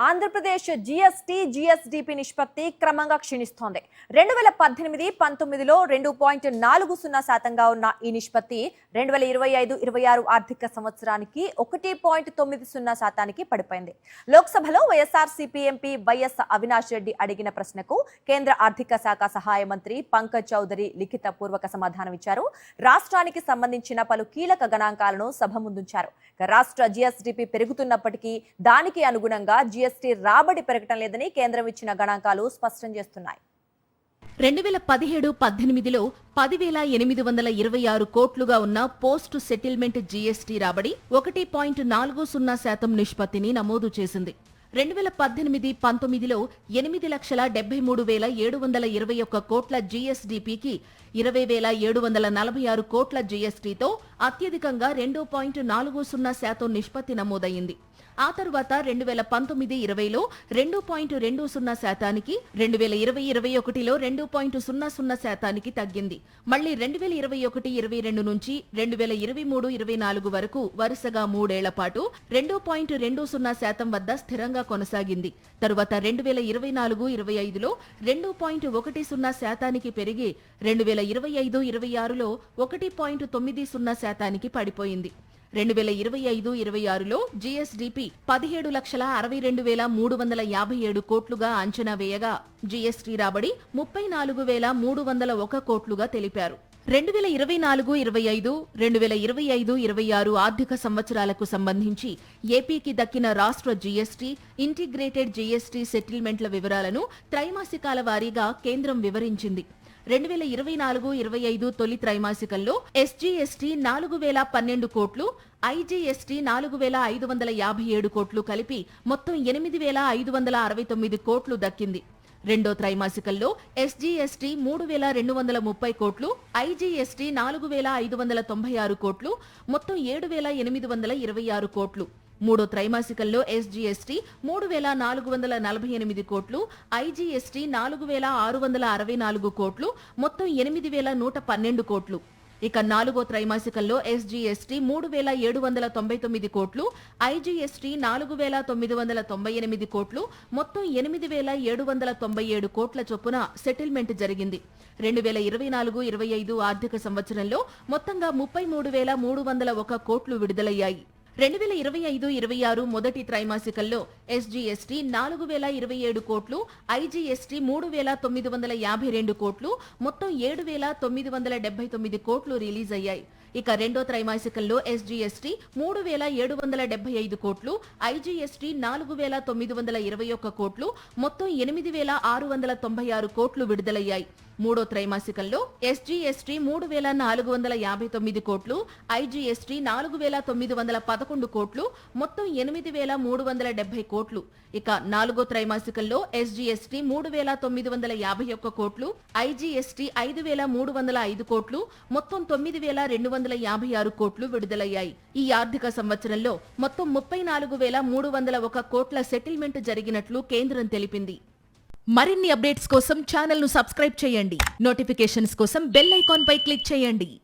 Andhra Pradesh GST GSDP నిష్పత్తి క్రమంగా క్షీణిస్తోంది. 2018-19లో 2.40% ఉన్న ఈ నిష్పత్తి 2025-26 ఆర్థిక సంవత్సరానికి 1.90% పడిపోయింది. లోక్సభలో వైఎస్ఆర్సీపీ ఎంపీ వైఎస్ అవినాష్ రెడ్డి అడిగిన ప్రశ్నకు కేంద్ర ఆర్థిక శాఖ సహాయ మంత్రి పంకజ్ చౌదరి లిఖిత పూర్వక సమాధానం ఇచ్చారు. రాష్ట్రానికి సంబంధించిన పలు కీలక గణాంకాలను సభ ముందుంచారు. రాష్ట్ర జీఎస్డీపీ పెరుగుతున్నప్పటికీ దానికి అనుగుణంగా జీఎస్టీ రాబడి పెరగటం లేదని కేంద్రం ఇచ్చిన గణాంకాలు స్పష్టం చేస్తున్నాయి. 2017-18లో 10,826 కోట్లుగా ఉన్న పోస్ట్ సెటిల్మెంట్ జీఎస్టీ రాబడి 1.40% నిష్పత్తిని నమోదు చేసింది. 2018-19లో 8,73,721 కోట్ల జీఎస్డీపీకి 20,746 కోట్ల జీఎస్టీతో అత్యధికంగా 2.40% నిష్పత్తి నమోదయ్యింది. ఆ తరువాత 2019-20లో 2.20%కి, 2020-21లో 2.00%కి తగ్గింది. మళ్లీ 2021-22 నుంచి 2023-24 వరకు వరుసగా 3 ఏళ్ల పాటు 2.20% వద్ద స్థిరంగా కొనసాగింది. తరువాత 2024-25లో 2.10%కి పెరిగి 2025-26లో 1.90%కి పడిపోయింది. 2025-26లో జీఎస్డీపీ 17,62,357 కోట్లుగా అంచనా వేయగా జీఎస్టీ రాబడి 34,301 కోట్లుగా తెలిపారు. 2024-25, 2025-26 ఆర్థిక సంవత్సరాలకు సంబంధించి ఏపీకి దక్కిన రాష్ట్ర జీఎస్టీ, ఇంటిగ్రేటెడ్ జీఎస్టీ సెటిల్మెంట్ల వివరాలను త్రైమాసికాల వారీగా కేంద్రం వివరించింది. 2024-25 తొలి త్రైమాసికంలో ఎస్జీఎస్టీ 4,012 కోట్లు, ఐజీఎస్టీ 4,557 కోట్లు కలిపి మొత్తం 8,569 కోట్లు దక్కింది. రెండో త్రైమాసికంలో ఎస్జీఎస్టీ 3,230 కోట్లు, ఐజీఎస్టీ 4,596 కోట్లు, మొత్తం 7,826 కోట్లు. మూడో త్రైమాసికంలో ఎస్జీఎస్టీ 3,448 కోట్లు, ఐజీఎస్టీ 4,664 కోట్లు, మొత్తం 8,112 కోట్లు. ఇక నాలుగో త్రైమాసికంలో ఎస్జీఎస్టీ 3,799 కోట్లు, ఐజీఎస్టీ 4,998 కోట్లు, మొత్తం 8,797 కోట్ల చొప్పున సెటిల్మెంట్ జరిగింది. 2024-25 ఆర్థిక సంవత్సరంలో మొత్తంగా 33,301 కోట్లు విడుదలయ్యాయి. 2025-26 మొదటి త్రైమాసికంలో ఎస్జీఎస్టీ 4,027 కోట్లు, ఐజీఎస్టీ 3,952 కోట్లు, మొత్తం 7,979 కోట్లు రిలీజ్ అయ్యాయి. ఇక రెండో త్రైమాసికంలో ఎస్జీఎస్టీ 3,775 కోట్లు, ఐజీఎస్టీ 4,921 కోట్లు, మొత్తం 8,696 కోట్లు విడుదలయ్యాయి. మూడో త్రైమాసికంలో ఎస్జీఎస్టీ 3,459 కోట్లు, ఐజీఎస్టీ 4,911 కోట్లు, మొత్తం 8,370 కోట్లు. ఇక నాలుగో త్రైమాసికంలో ఎస్జీఎస్టీ 3,951 కోట్లు, ఐజీఎస్టీ 5,305 కోట్లు, మొత్తం 9,256 కోట్లు విడుదలయ్యాయి. ఈ ఆర్థిక సంవత్సరంలో మొత్తం 34,301 కోట్ల సెటిల్మెంట్ జరిగినట్లు కేంద్రం తెలిపింది. మరిన్ని అప్డేట్స్ కోసం ఛానల్ ను సబ్స్క్రైబ్ చేయండి. నోటిఫికేషన్స్ కోసం బెల్ ఐకాన్ పై క్లిక్ చేయండి.